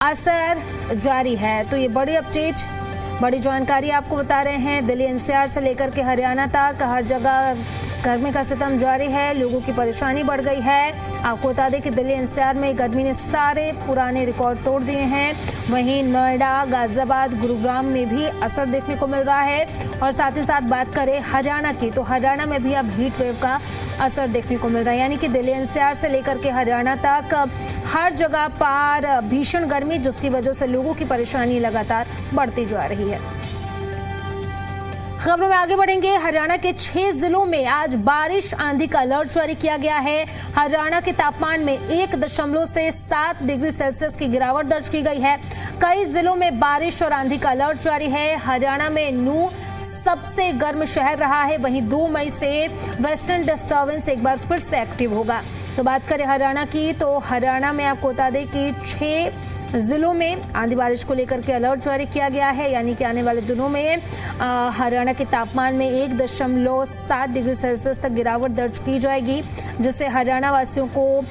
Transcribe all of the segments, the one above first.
असर जारी है। तो ये बड़ी अपडेट, बड़ी जानकारी आपको बता रहे हैं। दिल्ली एनसीआर से लेकर के हरियाणा तक हर जगह गर्मी का सितम जारी है, लोगों की परेशानी बढ़ गई है। आपको बता दें कि दिल्ली एनसीआर में गर्मी ने सारे पुराने रिकॉर्ड तोड़ दिए हैं। वहीं नोएडा, गाजियाबाद, गुरुग्राम में भी असर देखने को मिल रहा है। और साथ ही साथ बात करें हरियाणा की, तो हरियाणा में भी अब हीट वेव का असर देखने को मिल रहा है। यानी कि दिल्ली एनसीआर से लेकर के हरियाणा तक हर जगह पर भीषण गर्मी, जिसकी वजह से लोगों की परेशानी लगातार बढ़ती जा रही है। खबरों में आगे बढ़ेंगे। हरियाणा के 6 जिलों में आज बारिश आंधी का अलर्ट जारी किया गया है। हरियाणा के तापमान में 1 से 7 डिग्री सेल्सियस की गिरावट दर्ज की गई है। कई जिलों में बारिश और आंधी का अलर्ट जारी है। हरियाणा में नूह सबसे गर्म शहर रहा है। वहीं 2 मई से वेस्टर्न डिस्टर्बेंस एक बार फिर से एक्टिव होगा। तो बात करें हरियाणा की, तो हरियाणा में आपको बता दें कि 6 जिलों में आंधी बारिश को लेकर के अलर्ट जारी किया गया है। यानी कि आने वाले दिनों में हरियाणा के तापमान में 1.7 डिग्री सेल्सियस तक गिरावट दर्ज की जाएगी, जिससे हरियाणा वासियों को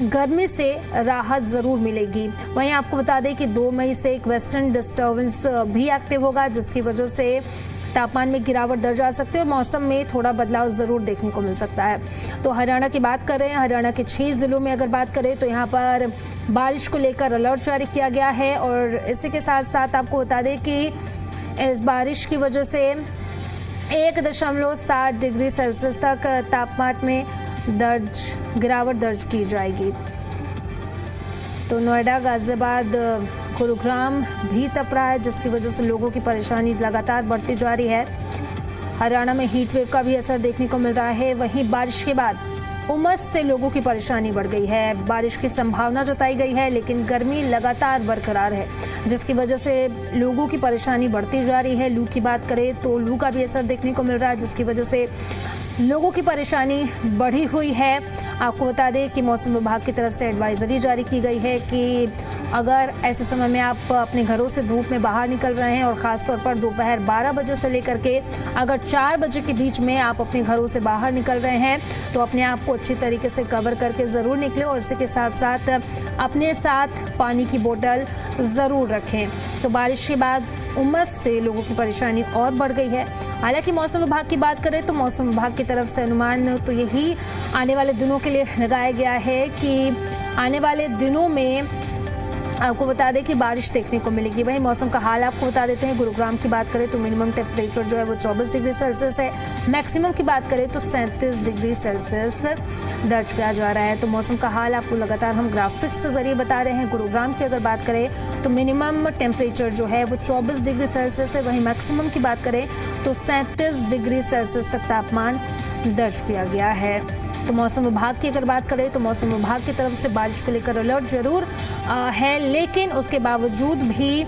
गर्मी से राहत जरूर मिलेगी। वहीं आपको बता दें कि 2 मई से एक वेस्टर्न डिस्टर्बेंस भी एक्टिव होगा, जिसकी वजह से तापमान में गिरावट दर्ज आ सकती है और मौसम में थोड़ा बदलाव जरूर देखने को मिल सकता है। तो हरियाणा की बात करें, हरियाणा के 6 जिलों में अगर बात करें तो यहाँ पर बारिश को लेकर अलर्ट जारी किया गया है। और इसी के साथ साथ आपको बता दें कि इस बारिश की वजह से 1.7 डिग्री सेल्सियस तक तापमान में गिरावट दर्ज की जाएगी। तो नोएडा, गाजियाबाद, गुरुग्राम भी तप रहा है, जिसकी वजह से लोगों की परेशानी लगातार बढ़ती जा रही है। हरियाणा में हीट वेव का भी असर देखने को मिल रहा है। वहीं बारिश के बाद उमस से लोगों की परेशानी बढ़ गई है। बारिश की संभावना जताई गई है, लेकिन गर्मी लगातार बरकरार है, जिसकी वजह से लोगों की परेशानी बढ़ती जा रही है। लू की बात करें तो लू का भी असर देखने को मिल रहा है, जिसकी वजह से लोगों की परेशानी बढ़ी हुई है। आपको बता दें कि मौसम विभाग की तरफ से एडवाइजरी जारी की गई है कि अगर ऐसे समय में आप अपने घरों से धूप में बाहर निकल रहे हैं और ख़ासतौर पर दोपहर 12 बजे से लेकर के अगर 4 बजे के बीच में आप अपने घरों से बाहर निकल रहे हैं, तो अपने आप को अच्छी तरीके से कवर करके ज़रूर निकलें और इसी के साथ साथ अपने साथ पानी की बोतल ज़रूर रखें। तो बारिश के बाद उमस से लोगों की परेशानी और बढ़ गई है। हालांकि मौसम विभाग की बात करें तो मौसम विभाग की तरफ से अनुमान तो यही आने वाले दिनों के लिए लगाया गया है कि आने वाले दिनों में आपको बता दें कि बारिश देखने को मिलेगी। वहीं मौसम का हाल आपको बता देते हैं। गुरुग्राम की बात करें तो मिनिमम टेम्परेचर जो है वो 24 डिग्री सेल्सियस है। मैक्सिमम की बात करें तो 37 डिग्री सेल्सियस दर्ज किया जा रहा है। तो मौसम का हाल आपको लगातार हम ग्राफिक्स के जरिए बता रहे हैं। गुरुग्राम की अगर बात करें तो मिनिमम टेम्परेचर जो है वो 24 डिग्री सेल्सियस है। वहीं मैक्सिमम की बात करें तो 37 डिग्री सेल्सियस तक तापमान दर्ज किया गया है। तो मौसम विभाग की अगर बात करें तो मौसम विभाग की तरफ से बारिश को लेकर अलर्ट जरूर है, लेकिन उसके बावजूद भी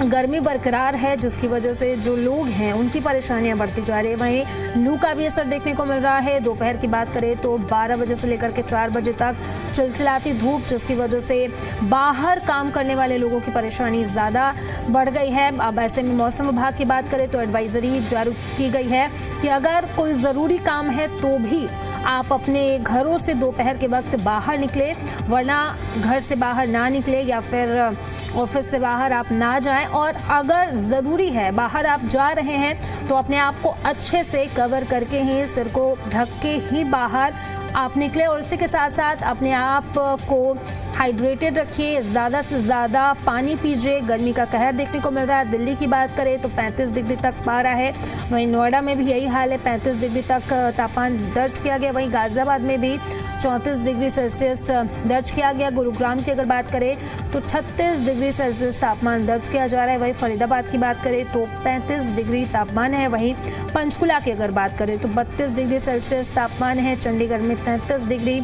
गर्मी बरकरार है, जिसकी वजह से जो लोग हैं उनकी परेशानियां बढ़ती जा रही है। वहीं लू का भी असर देखने को मिल रहा है। दोपहर की बात करें तो 12 बजे से लेकर के 4 बजे तक चिलचिलाती धूप, जिसकी वजह से बाहर काम करने वाले लोगों की परेशानी ज़्यादा बढ़ गई है। अब ऐसे में मौसम विभाग की बात करें तो एडवाइजरी जारी की गई है कि अगर कोई ज़रूरी काम है तो भी आप अपने घरों से दोपहर के वक्त बाहर निकले, वरना घर से बाहर ना निकले या फिर ऑफिस से बाहर आप ना जाएं। और अगर ज़रूरी है बाहर आप जा रहे हैं तो अपने आप को अच्छे से कवर करके ही, सिर को ढक के ही बाहर आप निकले। और इसी के साथ साथ अपने आप को हाइड्रेटेड रखिए, ज़्यादा से ज़्यादा पानी पीजिए। गर्मी का कहर देखने को मिल रहा है। दिल्ली की बात करें तो 35 डिग्री तक पारा है। वहीं नोएडा में भी यही हाल है, 35 डिग्री तक तापमान दर्ज किया गया। वहीं गाजियाबाद में भी 34 डिग्री सेल्सियस दर्ज किया गया। गुरुग्राम की अगर बात करें तो 36 डिग्री सेल्सियस तापमान दर्ज किया जा रहा है। वहीं फरीदाबाद की बात करें तो 35 डिग्री तापमान है। वहीं पंचकुला की अगर बात करें तो 32 डिग्री सेल्सियस तापमान है। चंडीगढ़ में 33 डिग्री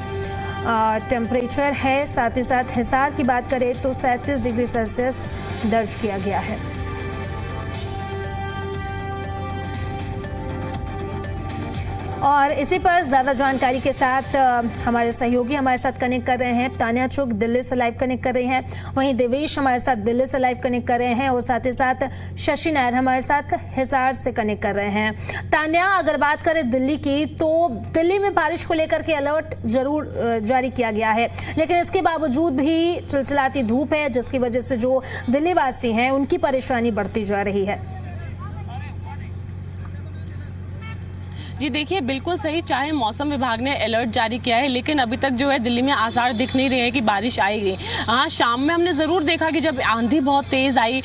टेम्परेचर है। साथ ही साथ हिसार की बात करें तो 37 डिग्री सेल्सियस दर्ज किया गया है। और इसी पर ज़्यादा जानकारी के साथ हमारे सहयोगी हमारे साथ कनेक्ट कर रहे हैं। तान्या चुग दिल्ली से लाइव कनेक्ट कर रही हैं, वहीं देवेश हमारे साथ दिल्ली से लाइव कनेक्ट कर रहे हैं और साथ ही साथ शशि नायर हमारे साथ हिसार से कनेक्ट कर रहे हैं। तान्या, अगर बात करें दिल्ली की, तो दिल्ली में बारिश को लेकर के अलर्ट जरूर जारी किया गया है, लेकिन इसके बावजूद भी चिलचिलाती धूप है, जिसकी वजह से जो दिल्ली वासी हैं उनकी परेशानी बढ़ती जा रही है। जी देखिए, बिल्कुल सही। चाहे मौसम विभाग ने अलर्ट जारी किया है, लेकिन अभी तक जो है दिल्ली में आसार दिख नहीं रहे हैं कि बारिश आएगी। हाँ, शाम में हमने ज़रूर देखा कि जब आंधी बहुत तेज़ आई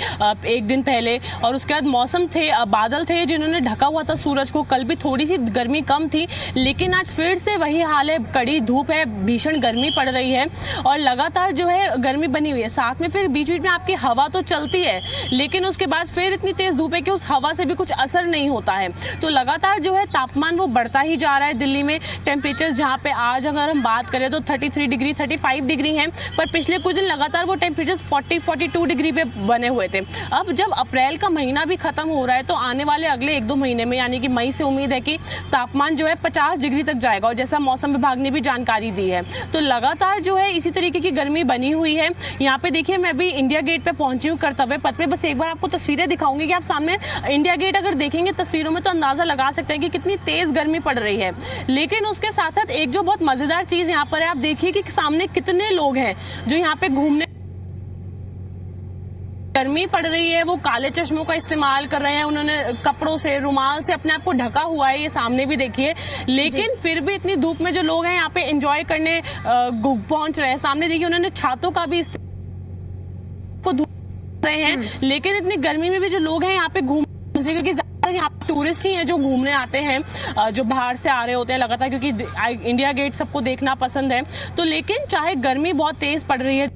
एक दिन पहले, और उसके बाद मौसम थे, बादल थे जिन्होंने ढका हुआ था सूरज को। कल भी थोड़ी सी गर्मी कम थी, लेकिन आज फिर से वही हाल है। कड़ी धूप है, भीषण गर्मी पड़ रही है और लगातार जो है गर्मी बनी हुई है। साथ में फिर बीच बीच में आपकी हवा तो चलती है, लेकिन उसके बाद फिर इतनी तेज़ धूप है कि उस हवा से भी कुछ असर नहीं होता है। तो लगातार जो है तापमान वो बढ़ता ही जा रहा है। दिल्ली में टेम्परेचर्स जहां पे आज अगर हम बात करें तो 33 डिग्री 35 डिग्री हैं, पर पिछले कुछ दिन लगातार वो टेम्परेचर्स 40-42 डिग्री पे बने हुए थे। अब जब अप्रैल का महीना भी खत्म हो रहा है, तो आने वाले अगले 1-2 महीने में यानी कि मई से उम्मीद है कि तापमान जो है 50 डिग्री तक जाएगा, और जैसा मौसम विभाग ने भी जानकारी दी है। तो लगातार जो है इसी तरीके की गर्मी बनी हुई है। यहाँ पे देखिए, मैं भी इंडिया गेट पे पहुंची हूँ कर्तव्य पथ पे। बस एक बार आपको तस्वीरें दिखाऊंगी कि आप सामने इंडिया गेट अगर देखेंगे तस्वीरों में तो अंदाजा लगा सकते हैं कि कितनी तेज गर्मी पड़ रही है। लेकिन उसके साथ साथ एक जो बहुत मजेदार चीज यहाँ पर है, आप देखिए कि सामने कितने लोग हैं जो यहाँ पे घूमने, गर्मी पड़ रही है, वो काले चश्मों का इस्तेमाल कर रहे हैं, उन्होंने कपड़ों से, रुमाल से अपने आप को ढका हुआ है, ये सामने भी देखिए। लेकिन फिर भी इतनी धूप में जो लोग हैं यहाँ पे एंजॉय करने पहुंच रहे हैं। सामने देखिए, उन्होंने छातों का भी रहे हैं, लेकिन इतनी गर्मी में भी जो लोग हैं यहाँ पे घूम, क्योंकि यहाँ टूरिस्ट ही हैं जो घूमने आते हैं, जो बाहर से आ रहे होते हैं लगातार, क्योंकि इंडिया गेट सबको देखना पसंद है। तो लेकिन चाहे गर्मी बहुत तेज पड़ रही है।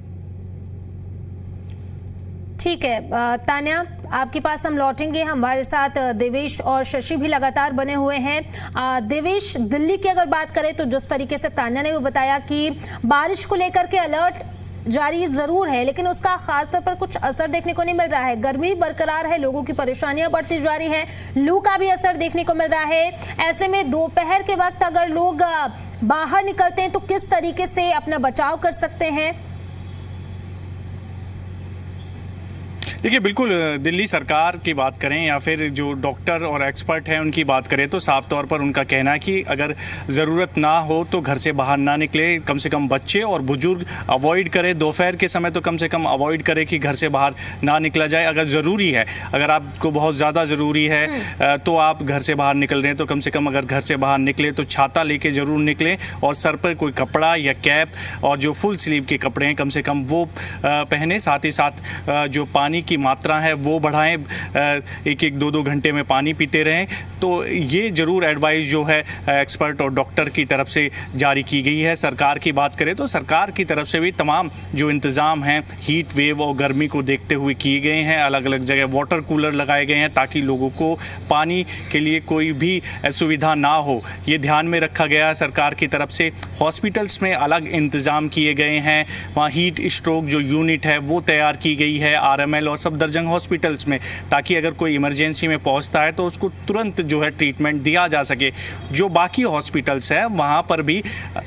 ठीक है तान्या, आपके पास हम लौटेंगे। हमारे साथ देवेश और शशि भी लगातार बने हुए हैं। देवेश, दिल्ली की अगर बात करें तो जिस तरीके से तान्या ने वो बताया कि बारिश को लेकर के अलर्ट जारी जरूर है, लेकिन उसका खास तौर पर कुछ असर देखने को नहीं मिल रहा है। गर्मी बरकरार है, लोगों की परेशानियां बढ़ती जा रही हैं, लू का भी असर देखने को मिल रहा है। ऐसे में दोपहर के वक्त अगर लोग बाहर निकलते हैं तो किस तरीके से अपना बचाव कर सकते हैं? देखिए, बिल्कुल दिल्ली सरकार की बात करें या फिर जो डॉक्टर और एक्सपर्ट हैं उनकी बात करें, तो साफ तौर पर उनका कहना है कि अगर ज़रूरत ना हो तो घर से बाहर ना निकले। कम से कम बच्चे और बुजुर्ग अवॉइड करें, दोपहर के समय तो कम से कम अवॉइड करें कि घर से बाहर ना निकला जाए। अगर ज़रूरी है, अगर आपको बहुत ज़्यादा ज़रूरी है तो आप घर से बाहर निकल रहे हैं, तो कम से कम अगर घर से बाहर निकले तो छाता लेके ज़रूर निकलें, और सर पर कोई कपड़ा या कैप और जो फुल स्लीव के कपड़े हैं कम से कम वो पहने। साथ ही साथ जो पानी की मात्रा है वो बढ़ाएं, 1-1, 2-2 घंटे में पानी पीते रहें। तो ये ज़रूर एडवाइस जो है एक्सपर्ट और डॉक्टर की तरफ से जारी की गई है। सरकार की बात करें तो सरकार की तरफ से भी तमाम जो इंतज़ाम हैं हीट वेव और गर्मी को देखते हुए किए गए हैं। अलग अलग जगह वाटर कूलर लगाए गए हैं ताकि लोगों को पानी के लिए कोई भी असुविधा ना हो, ये ध्यान में रखा गया है सरकार की तरफ से। हॉस्पिटल्स में अलग इंतज़ाम किए गए हैं, वहाँ हीट स्ट्रोक जो यूनिट है वो तैयार की गई है RML और सफदरजंग हॉस्पिटल्स में, ताकि अगर कोई इमरजेंसी में पहुंचता है तो उसको तुरंत जो है ट्रीटमेंट दिया जा सके। जो बाकी हॉस्पिटल्स है वहाँ पर भी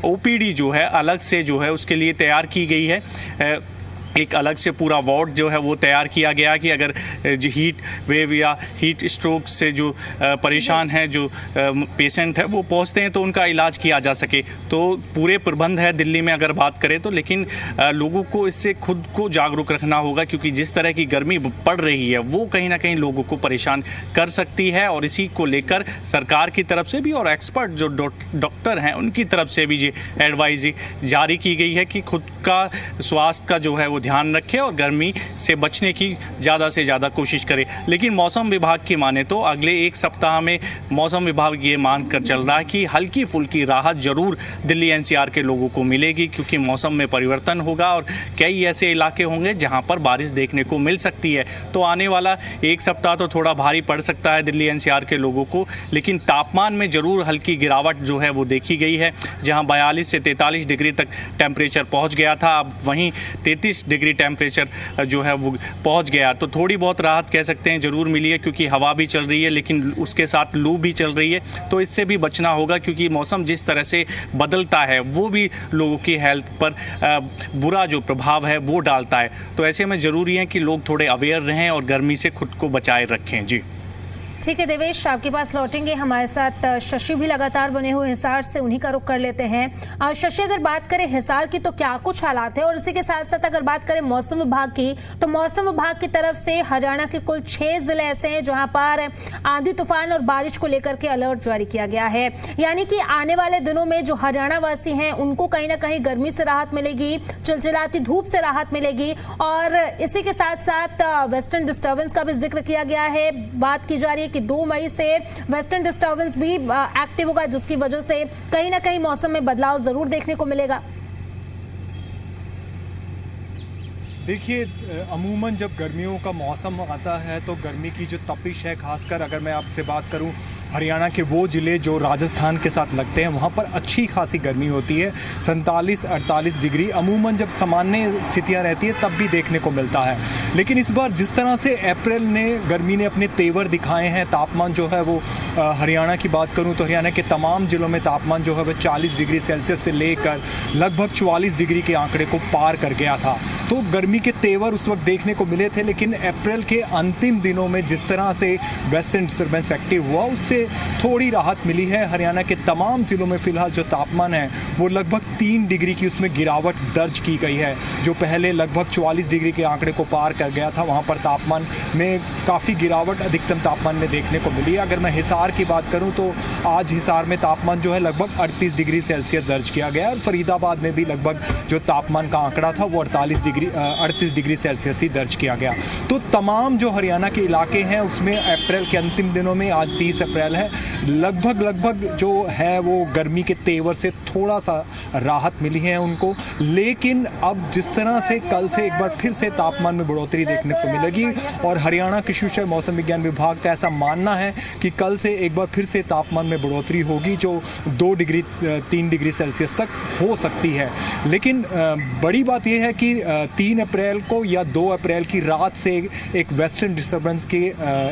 OPD जो है अलग से जो है उसके लिए तैयार की गई है। एक अलग से पूरा वार्ड जो है वो तैयार किया गया कि अगर जो हीट वेव या हीट स्ट्रोक से जो परेशान हैं, जो पेशेंट है वो पहुंचते हैं तो उनका इलाज किया जा सके। तो पूरे प्रबंध है दिल्ली में अगर बात करें तो, लेकिन लोगों को इससे खुद को जागरूक रखना होगा, क्योंकि जिस तरह की गर्मी पड़ रही है वो कहीं ना कहीं लोगों को परेशान कर सकती है। और इसी को लेकर सरकार की तरफ से भी और एक्सपर्ट जो डॉक्टर हैं उनकी तरफ से भी ये एडवाइजरी जारी की गई है कि खुद का स्वास्थ्य का जो है वो ध्यान रखें और गर्मी से बचने की ज़्यादा से ज़्यादा कोशिश करें। लेकिन मौसम विभाग की माने तो अगले 1 सप्ताह में मौसम विभाग ये मान कर चल रहा है कि हल्की फुल्की राहत ज़रूर दिल्ली NCR के लोगों को मिलेगी, क्योंकि मौसम में परिवर्तन होगा और कई ऐसे इलाके होंगे जहां पर बारिश देखने को मिल सकती है। तो आने वाला 1 सप्ताह तो थोड़ा भारी पड़ सकता है दिल्ली NCR के लोगों को, लेकिन तापमान में ज़रूर हल्की गिरावट जो है वो देखी गई है। जहाँ 42 से 43 डिग्री तक टेम्परेचर पहुँच गया था, अब वहीं 33 डिग्री टेम्परेचर जो है वो पहुँच गया, तो थोड़ी बहुत राहत कह सकते हैं ज़रूर मिली है, क्योंकि हवा भी चल रही है लेकिन उसके साथ लू भी चल रही है। तो इससे भी बचना होगा, क्योंकि मौसम जिस तरह से बदलता है वो भी लोगों की हेल्थ पर बुरा जो प्रभाव है वो डालता है। तो ऐसे में ज़रूरी है कि लोग थोड़े अवेयर रहें और गर्मी से खुद को बचाए रखें। जी ठीक है देवेश, आपके पास लौटेंगे। हमारे साथ शशि भी लगातार बने हुए हिसार से, उन्हीं का रुख कर लेते हैं। शशि, अगर बात करें हिसार की तो क्या कुछ हालात है, और इसी के साथ साथ अगर बात करें मौसम विभाग की तो मौसम विभाग की तरफ से हरियाणा के कुल 6 जिले ऐसे हैं जहां पर आंधी तूफान और बारिश को लेकर के अलर्ट जारी किया गया है। यानी कि आने वाले दिनों में जो हरियाणा वासी हैं उनको कहीं ना कहीं गर्मी से राहत मिलेगी, चिलचिलाती धूप से राहत मिलेगी, और इसी के साथ साथ वेस्टर्न डिस्टर्बेंस का भी जिक्र किया गया है। बात की जा रही है कि 2 मई से वेस्टर्न डिस्टर्बेंस भी एक्टिव होगा, जिसकी वजह से कहीं ना कहीं मौसम में बदलाव जरूर देखने को मिलेगा। देखिए, अमूमन जब गर्मियों का मौसम आता है तो गर्मी की जो तपिश है, खासकर अगर मैं आपसे बात करूं हरियाणा के वो ज़िले जो राजस्थान के साथ लगते हैं वहाँ पर अच्छी खासी गर्मी होती है। 47-48 डिग्री अमूमन जब सामान्य स्थितियाँ रहती है तब भी देखने को मिलता है। लेकिन इस बार जिस तरह से अप्रैल ने गर्मी ने अपने तेवर दिखाए हैं, तापमान जो है वो हरियाणा की बात करूँ तो हरियाणा के तमाम ज़िलों में तापमान जो है वह 40 डिग्री सेल्सियस से लेकर लगभग 44 डिग्री के आंकड़े को पार कर गया था। तो गर्मी के तेवर उस वक्त देखने को मिले थे। लेकिन अप्रैल के अंतिम दिनों में जिस तरह से वेस्टर्न डिस्टर्बेंस एक्टिव हुआ उससे थोड़ी राहत मिली है। हरियाणा के तमाम ज़िलों में फिलहाल जो तापमान है वो लगभग 3 डिग्री की उसमें गिरावट दर्ज की गई है। जो पहले लगभग 44 डिग्री के आंकड़े को पार कर गया था वहाँ पर तापमान में काफ़ी गिरावट अधिकतम तापमान में देखने को मिली है। अगर मैं हिसार की बात करूँ तो आज हिसार में तापमान जो है लगभग 38 डिग्री सेल्सियस दर्ज किया गया, और फरीदाबाद में भी लगभग जो तापमान का आंकड़ा था वो 38 डिग्री सेल्सियस ही दर्ज किया गया। तो तमाम जो हरियाणा के इलाके हैं उसमें अप्रैल के अंतिम दिनों में, आज 30 अप्रैल है, लगभग जो है वो गर्मी के तेवर से थोड़ा सा राहत मिली है उनको। लेकिन अब जिस तरह से कल से एक बार फिर से तापमान में बढ़ोतरी देखने को मिलेगी, और हरियाणा कृषि विषय मौसम विज्ञान विभाग का ऐसा मानना है कि कल से एक बार फिर से तापमान में बढ़ोतरी होगी जो 2 डिग्री 3 डिग्री सेल्सियस तक हो सकती है। लेकिन बड़ी बात यह है कि 3 अप्रैल को या 2 अप्रैल की रात से एक वेस्टर्न डिस्टर्बेंस के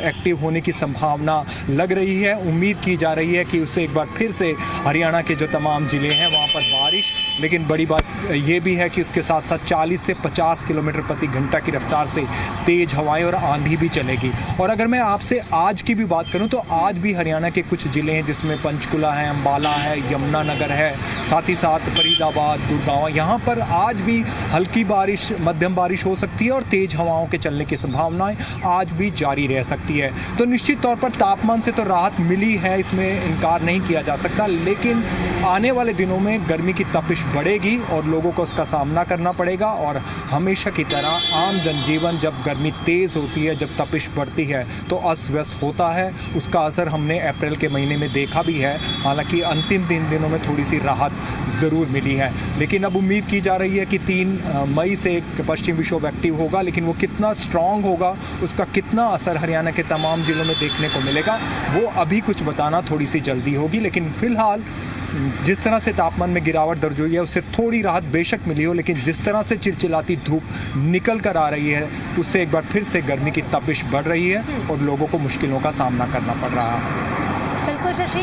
एक्टिव होने की संभावना लग रही है। उम्मीद की जा रही है कि उससे एक बार फिर से हरियाणा के जो तमाम ज़िले हैं वहाँ पर बारिश, लेकिन बड़ी बात ये भी है कि उसके साथ साथ 40 से 50 किलोमीटर प्रति घंटा की रफ्तार से तेज़ हवाएं और आंधी भी चलेगी। और अगर मैं आपसे आज की भी बात करूं तो आज भी हरियाणा के कुछ ज़िले हैं जिसमें पंचकुला है, अम्बाला है, यमुनानगर है, साथ ही साथ फरीदाबाद, गुड़गांव, यहाँ पर आज भी हल्की बारिश, मध्यम बारिश हो सकती है और तेज़ हवाओं के चलने की संभावनाएं आज भी जारी रह सकती है। तो निश्चित तौर पर तापमान से तो राहत मिली है, इसमें इनकार नहीं किया जा सकता, लेकिन आने वाले दिनों में गर्मी की तपिश बढ़ेगी और लोगों को उसका सामना करना पड़ेगा। और हमेशा की तरह आम जनजीवन जब गर्मी तेज़ होती है, जब तपिश बढ़ती है तो अस्त व्यस्त होता है। उसका असर हमने अप्रैल के महीने में देखा भी है। हालांकि अंतिम 3 दिनों में थोड़ी सी राहत ज़रूर मिली है, लेकिन अब उम्मीद की जा रही है कि 3 मई से एक पश्चिम विक्षोभ एक्टिव होगा, लेकिन वो कितना स्ट्रॉन्ग होगा, उसका कितना असर हरियाणा के तमाम ज़िलों में देखने को मिलेगा, वो अभी कुछ बताना थोड़ी सी जल्दी होगी। लेकिन फ़िलहाल जिस तरह से तापमान में गिरावट दर्ज हुई है उससे थोड़ी राहत बेशक मिली हो, लेकिन जिस तरह से चिलचिलाती धूप निकल कर आ रही है उससे एक बार फिर से गर्मी की तपिश बढ़ रही है और लोगों को मुश्किलों का सामना करना पड़ रहा है। बिल्कुल शशि,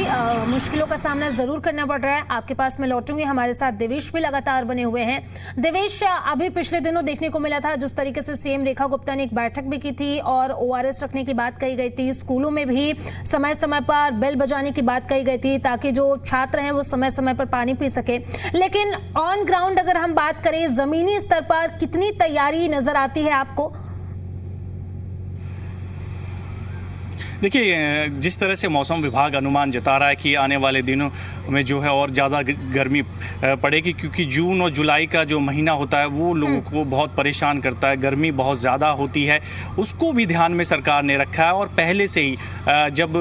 मुश्किलों का सामना जरूर करना पड़ रहा है। आपके पास मैं लौटूंगी, हमारे साथ देवेश भी लगातार बने हुए हैं। देवेश, अभी पिछले दिनों देखने को मिला था जिस तरीके से सीएम रेखा गुप्ता ने एक बैठक भी की थी और ORS रखने की बात कही गई थी। स्कूलों में भी समय समय पर बेल बजाने की बात कही गई थी ताकि जो छात्र हैं वो समय समय पर पानी पी सके। लेकिन ऑन ग्राउंड अगर हम बात करें, जमीनी स्तर पर कितनी तैयारी नजर आती है आपको? देखिए, जिस तरह से मौसम विभाग अनुमान जता रहा है कि आने वाले दिनों में जो है और ज़्यादा गर्मी पड़ेगी, क्योंकि जून और जुलाई का जो महीना होता है वो लोगों को बहुत परेशान करता है, गर्मी बहुत ज़्यादा होती है, उसको भी ध्यान में सरकार ने रखा है। और पहले से ही जब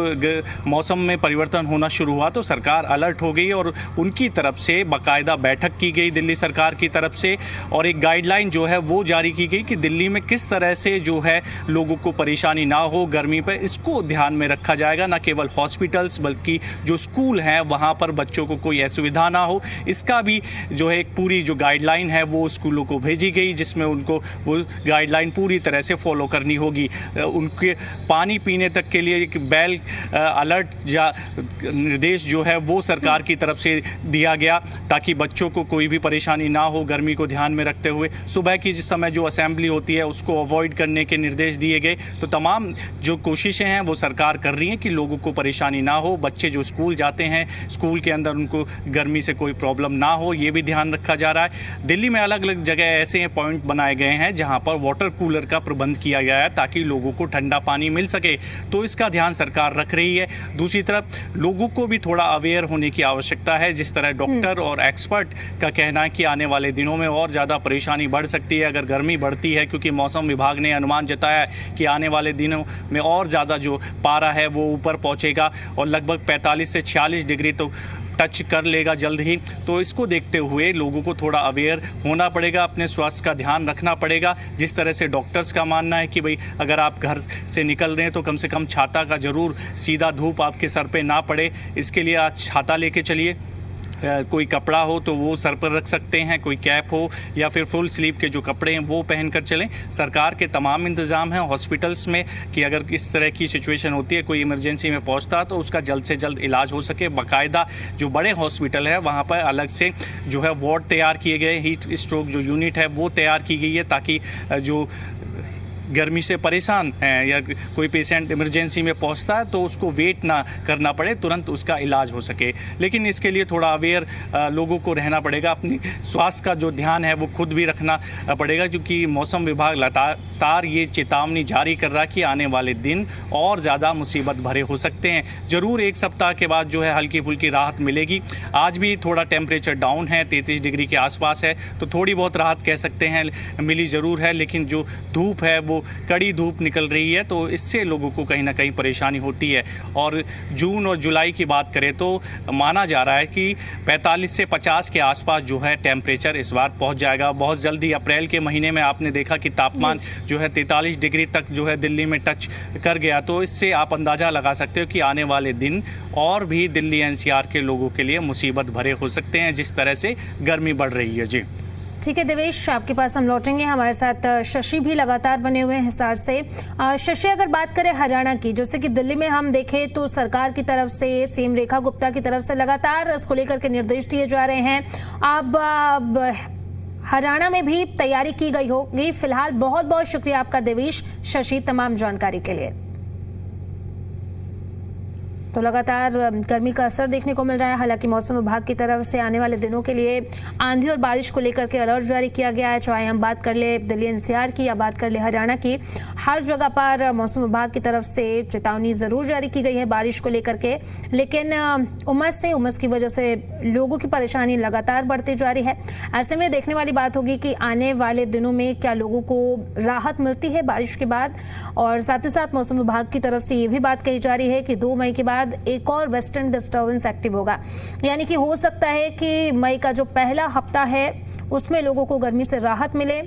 मौसम में परिवर्तन होना शुरू हुआ तो सरकार अलर्ट हो गई और उनकी तरफ से बाकायदा बैठक की गई दिल्ली सरकार की तरफ से, और एक गाइडलाइन जो है वो जारी की गई कि दिल्ली में किस तरह से जो है लोगों को परेशानी ना हो गर्मी पर, इसको ध्यान में रखा जाएगा, न केवल हॉस्पिटल्स बल्कि जो स्कूल हैं वहाँ पर बच्चों को कोई असुविधा ना हो। इसका भी जो है एक पूरी जो गाइडलाइन है वो स्कूलों को भेजी गई, जिसमें उनको वो गाइडलाइन पूरी तरह से फॉलो करनी होगी। उनके पानी पीने तक के लिए एक बेल अलर्ट या निर्देश जो है वो सरकार की तरफ से दिया गया, ताकि बच्चों को कोई भी परेशानी ना हो। गर्मी को ध्यान में रखते हुए सुबह की जिस समय जो असेंबली होती है उसको अवॉइड करने के निर्देश दिए गए। तो तमाम जो कोशिशें हैं वो सरकार कर रही है कि लोगों को परेशानी ना हो। बच्चे जो स्कूल जाते हैं, स्कूल के अंदर उनको गर्मी से कोई प्रॉब्लम ना हो, ये भी ध्यान रखा जा रहा है। दिल्ली में अलग अलग जगह ऐसे पॉइंट बनाए गए हैं जहां पर वाटर कूलर का प्रबंध किया गया है ताकि लोगों को ठंडा पानी मिल सके। तो इसका ध्यान सरकार रख रही है। दूसरी तरफ लोगों को भी थोड़ा अवेयर होने की आवश्यकता है। जिस तरह डॉक्टर और एक्सपर्ट का कहना है कि आने वाले दिनों में और ज़्यादा परेशानी बढ़ सकती है अगर गर्मी बढ़ती है, क्योंकि मौसम विभाग ने अनुमान जताया है कि आने वाले दिनों में और ज़्यादा जो पारा है वो ऊपर पहुँचेगा और लगभग 45 से 46 डिग्री तो टच कर लेगा जल्द ही। तो इसको देखते हुए लोगों को थोड़ा अवेयर होना पड़ेगा, अपने स्वास्थ्य का ध्यान रखना पड़ेगा। जिस तरह से डॉक्टर्स का मानना है कि भाई अगर आप घर से निकल रहे हैं तो कम से कम छाता का ज़रूर, सीधा धूप आपके सर पे ना पड़े इसके लिए आज छाता लेके चलिए। कोई कपड़ा हो तो वो सर पर रख सकते हैं, कोई कैप हो या फिर फुल स्लीव के जो कपड़े हैं वो पहन कर चलें। सरकार के तमाम इंतज़ाम हैं हॉस्पिटल्स में कि अगर इस तरह की सिचुएशन होती है, कोई इमरजेंसी में पहुंचता है तो उसका जल्द से जल्द इलाज हो सके। बाकायदा जो बड़े हॉस्पिटल है वहाँ पर अलग से जो है वार्ड तैयार किए गए, हीट स्ट्रोक जो यूनिट है वो तैयार की गई है ताकि जो गर्मी से परेशान हैं या कोई पेशेंट इमरजेंसी में पहुंचता है तो उसको वेट ना करना पड़े, तुरंत उसका इलाज हो सके। लेकिन इसके लिए थोड़ा अवेयर लोगों को रहना पड़ेगा, अपनी स्वास्थ्य का जो ध्यान है वो खुद भी रखना पड़ेगा, क्योंकि मौसम विभाग लगातार ये चेतावनी जारी कर रहा है कि आने वाले दिन और ज़्यादा मुसीबत भरे हो सकते हैं। ज़रूर एक सप्ताह के बाद जो है हल्की फुल्की राहत मिलेगी। आज भी थोड़ा टेम्परेचर डाउन है, 33 डिग्री के आसपास है, तो थोड़ी बहुत राहत कह सकते हैं मिली ज़रूर है। लेकिन जो धूप है वो कड़ी धूप निकल रही है, तो इससे लोगों को कहीं ना कहीं परेशानी होती है। और जून और जुलाई की बात करें तो माना जा रहा है कि 45 से 50 के आसपास जो है टेम्परेचर इस बार पहुंच जाएगा बहुत जल्दी। अप्रैल के महीने में आपने देखा कि तापमान जो है 43 डिग्री तक जो है दिल्ली में टच कर गया। तो इससे आप अंदाज़ा लगा सकते हो कि आने वाले दिन और भी दिल्ली एनसीआर के लोगों के लिए मुसीबत भरे हो सकते हैं जिस तरह से गर्मी बढ़ रही है। जी ठीक है देवेश, आपके पास हम लौटेंगे। हमारे साथ शशि भी लगातार बने हुए हैं हिसार से। शशि, अगर बात करें हरियाणा की, जैसे कि दिल्ली में हम देखें तो सरकार की तरफ से, सीएम रेखा गुप्ता की तरफ से लगातार इसको लेकर के निर्देश दिए जा रहे हैं। अब हरियाणा में भी तैयारी की गई होगी। फिलहाल बहुत बहुत शुक्रिया आपका देवेश, शशि, तमाम जानकारी के लिए। तो लगातार गर्मी का असर देखने को मिल रहा है। हालांकि मौसम विभाग की तरफ से आने वाले दिनों के लिए आंधी और बारिश को लेकर के अलर्ट जारी किया गया है। चाहे हम बात कर ले दिल्ली एनसीआर की या बात कर ले हरियाणा की, हर जगह पर मौसम विभाग की तरफ से चेतावनी जरूर जारी की गई है बारिश को लेकर के। लेकिन उमस की वजह से लोगों की परेशानी लगातार बढ़ती जा रही है। ऐसे में देखने वाली बात होगी कि आने वाले दिनों में क्या लोगों को राहत मिलती है बारिश के बाद। और साथ ही साथ मौसम विभाग की तरफ से ये भी बात कही जा रही है कि 2 मई के बाद एक और वेस्टर्न डिस्टर्बेंस एक्टिव होगा, यानी कि हो सकता है कि मई का जो पहला हफ्ता है उसमें लोगों को गर्मी से राहत मिले।